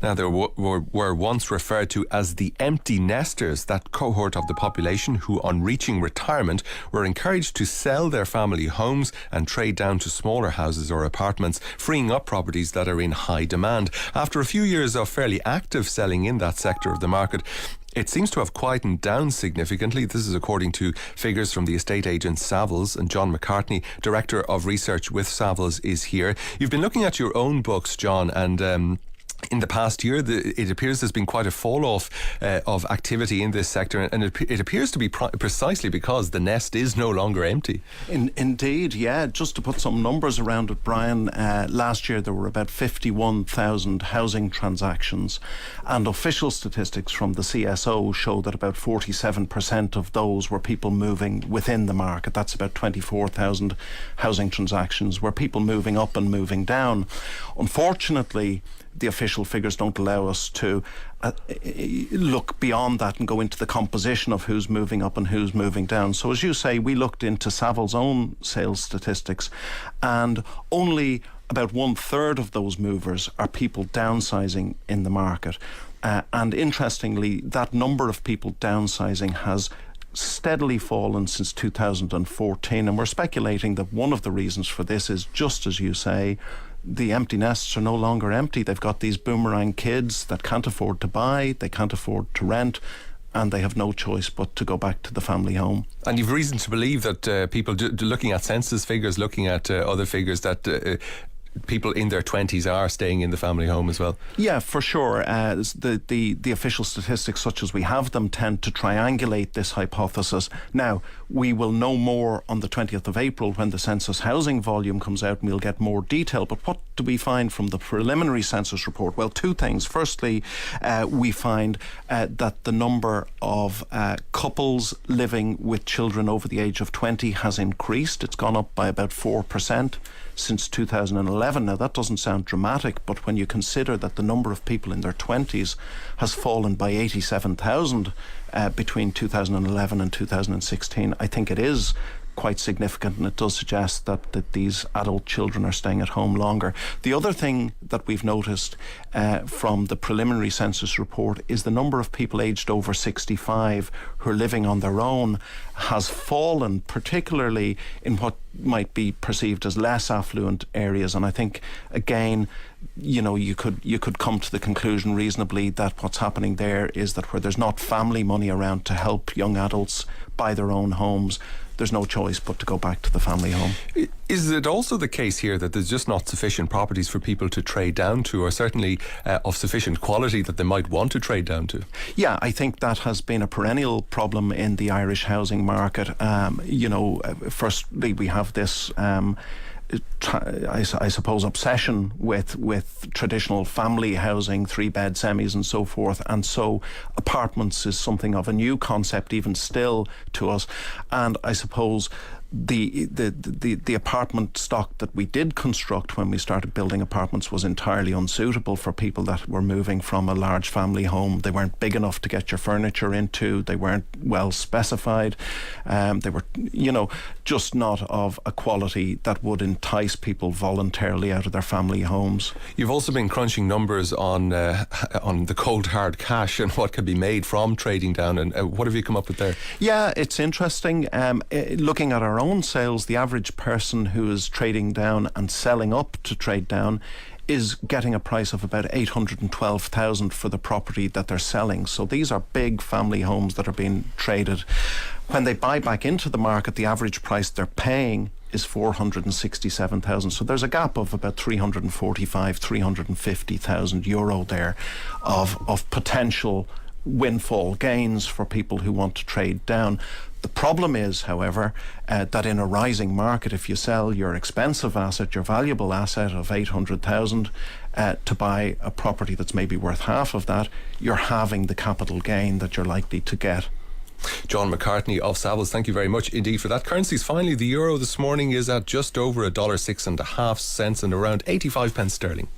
Now, there were once referred to as the empty nesters, that cohort of the population who, on reaching retirement, were encouraged to sell their family homes and trade down to smaller houses or apartments, freeing up properties that are in high demand. After a few years of fairly active selling in that sector of the market, it seems to have quietened down significantly. This is according to figures from the estate agent Savills, and John McCartney, Director of Research with Savills, is here. You've been looking at your own books, John, and in the past year, it appears there's been quite a fall-off of activity in this sector, and it appears to be precisely because the nest is no longer empty. Indeed, yeah. Just to put some numbers around it, Brian, last year there were about 51,000 housing transactions, and official statistics from the CSO show that about 47% of those were people moving within the market. That's about 24,000 housing transactions, were people moving up and moving down. Unfortunately, the official figures don't allow us to look beyond that and go into the composition of who's moving up and who's moving down. So as you say, we looked into Savills' own sales statistics, and only about 1/3 of those movers are people downsizing in the market. And interestingly, that number of people downsizing has steadily fallen since 2014, and we're speculating that one of the reasons for this is, just as you say, the empty nests are no longer empty. They've got these boomerang kids that can't afford to buy, they can't afford to rent, and they have no choice but to go back to the family home. And you've reason to believe that people, looking at census figures, looking at other figures, that people in their 20s are staying in the family home as well. Yeah, for sure. The official statistics, such as we have them, tend to triangulate this hypothesis. Now, we will know more on the 20th of April when the census housing volume comes out, and we'll get more detail. But what do we find from the preliminary census report? Well, two things. Firstly, we find that the number of couples living with children over the age of 20 has increased. It's gone up by about 4% since 2011. Now, that doesn't sound dramatic, but when you consider that the number of people in their 20s has fallen by 87,000 between 2011 and 2016, I think it is quite significant, and it does suggest that these adult children are staying at home longer. The other thing that we've noticed from the preliminary census report is the number of people aged over 65 who are living on their own has fallen, particularly in what might be perceived as less affluent areas. And I think, again, you could come to the conclusion reasonably that what's happening there is that where there's not family money around to help young adults buy their own homes, there's no choice but to go back to the family home. Is it also the case here that there's just not sufficient properties for people to trade down to, or certainly of sufficient quality that they might want to trade down to? Yeah, I think that has been a perennial problem in the Irish housing market. Firstly, we have this I suppose obsession with traditional family housing, 3-bed semis and so forth, and so apartments is something of a new concept even still to us. And I suppose the apartment stock that we did construct when we started building apartments was entirely unsuitable for people that were moving from a large family home. They weren't big enough to get your furniture into, they weren't well specified, they were just not of a quality that would entice people voluntarily out of their family homes. You've also been crunching numbers on the cold hard cash and what can be made from trading down, and what have you come up with there? Yeah, it's interesting. Looking at our own sales, the average person who is trading down and selling up to trade down is getting a price of about 812,000 for the property that they're selling. So these are big family homes that are being traded. When they buy back into the market, the average price they're paying is 467,000. So there's a gap of about 350,000 euro there of potential windfall gains for people who want to trade down. The problem is, however, that in a rising market, if you sell your expensive asset, your valuable asset of 800,000 to buy a property that's maybe worth half of that, you're halving the capital gain that you're likely to get. John McCartney of Savills, thank you very much indeed for that. Currencies, finally, the euro this morning is at just over $1.06.5 and around 85 pence sterling.